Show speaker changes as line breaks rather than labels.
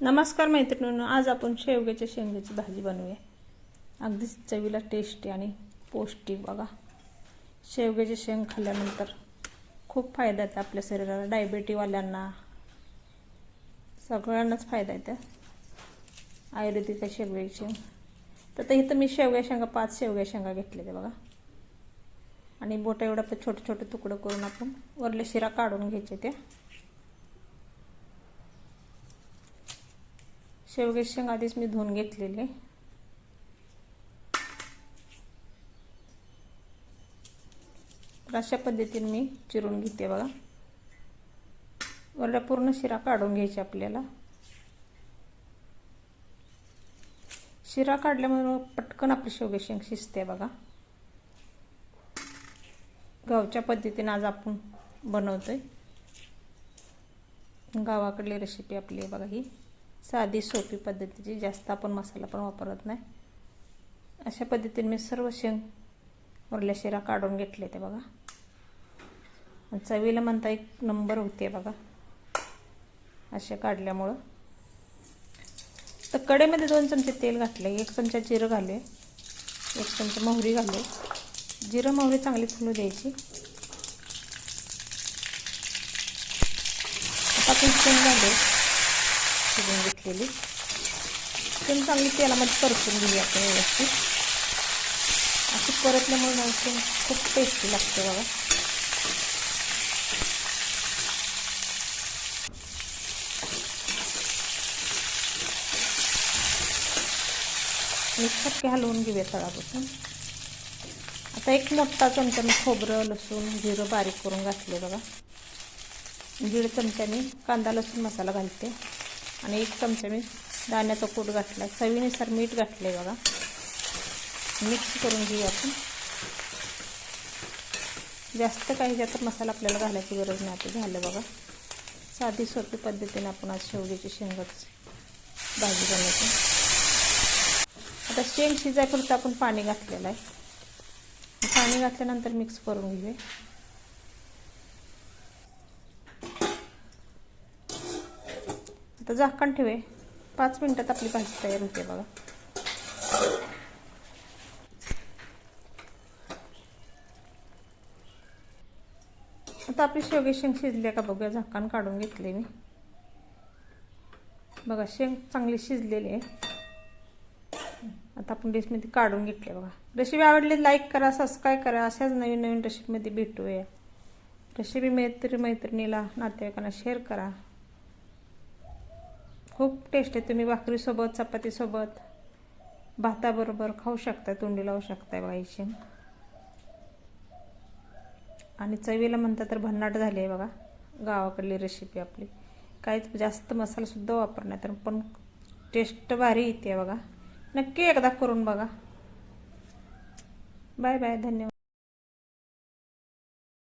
नमस्कार मैत्रिणींनो, आज आपण शेवग्याच्या शेंगाची भाजी बनवूया। अगदी चवीला टेस्टी आणि पौष्टिक बघा। शेवग्याची शेंग खाल्ल्यानंतर खूप फायदा आहे आपल्या शरीराला, डायबिटीज वाल्यांना सगळ्यांनाच फायदा आहे। आयुर्वेदिक शेवग्याची शेंग तर इथं मी शेवग्या शेंगा 5 शेवग्या शेंगा घेतलेल्या बघा, आणि बोटा एवढा छोटे छोटे तुकडे करून आपण वरले शिरा काढून घ्यायचे। त्या शेवग्याची शेंग आधीच मी धुवून घेतलेली आहे। तर अशा पद्धतीने मी चिरून घेते बघा। वरला पूर्ण शिरा काढून घ्यायचा आपल्याला। शिरा काढल्यामुळे पटकन आपली शेवग्याची शेंग शिजते बघा। गावच्या पद्धतीने आज आपण बनवतोय। गावाकडली रेसिपी आपली आहे बघा। ही साधी सोपी पद्धतीची, जास्त आपण मसाला पण वापरत नाही। अशा पद्धतीने मी सर्व शेंग वरल्या शिरा काढून घेतले ते बघा। चवीला म्हणता एक नंबर होते बघा असे काढल्यामुळे। तर कढईमध्ये 2 चमचे तेल घातले, 1 चमचा जिरं घाले, 1 चमचा मोहरी घाले। जिरं मोहरी चांगली फुलू द्यायची। आता आपण शेंग घाले शिजवून घेतलेली, शेंग चांगली तेलामध्ये परतून घेऊया आपण व्यवस्थित। अशी परतल्यामुळे शेंग खूप टेस्टी लागते बघा। मिक्सर हलवून घेऊया तळापासून। आता 1 मोठा चमचा मी खोबरं लसूण जिरं बारीक करून घातले बघा। 1.5 चमचा मी कांदा लसूण मसाला घालते, आणि 1 चमचा मी दाण्याचा कूट घातला। चवीनुसार मीठ घातले बघा। मिक्स करून घेऊया आपण। जास्त काही त्यात मसाला आपल्याला घालायची गरज नाही। आता झालं बघा। साधी सोपी पद्धतीने आपण आज शेवग्याची शेंगाची भाजी बनवतो। आता शेंग शिजायपुरतं आपण पाणी घातलेलं आहे। पाणी घातल्यानंतर मिक्स करून घेऊया। आता झाकण ठेवे, 5 मिनिटात आपली भाजी तयार होते बघा। आता आपली शेवग्याची शेंग शिजली का बघूया। झाकण काढून घेतले मी बघा। शेंग चांगली शिजलेली आहे। आता आपण डिशमध्ये काढून घेतले बघा। रेसिपी आवडली लाईक करा, सबस्क्राईब करा। अशाच नवीन नवीन रेसिपीमध्ये भेटूया। रेसिपी मैत्रिणीला नातेवाईकांना शेअर करा। खूप टेस्ट आहे। तुम्ही भाकरीसोबत चपातीसोबत भाताबरोबर खाऊ शकता, तोंडी लावू शकता बघा ही शेंग। आणि चवीला म्हणता तर भन्नाट झाली आहे बघा गावाकडली रेसिपी आपली। काहीच जास्त मसाला सुद्धा वापरण्यात, तर पण टेस्ट भारी येते बघा। नक्की एकदा करून बघा। बाय बाय, धन्यवाद।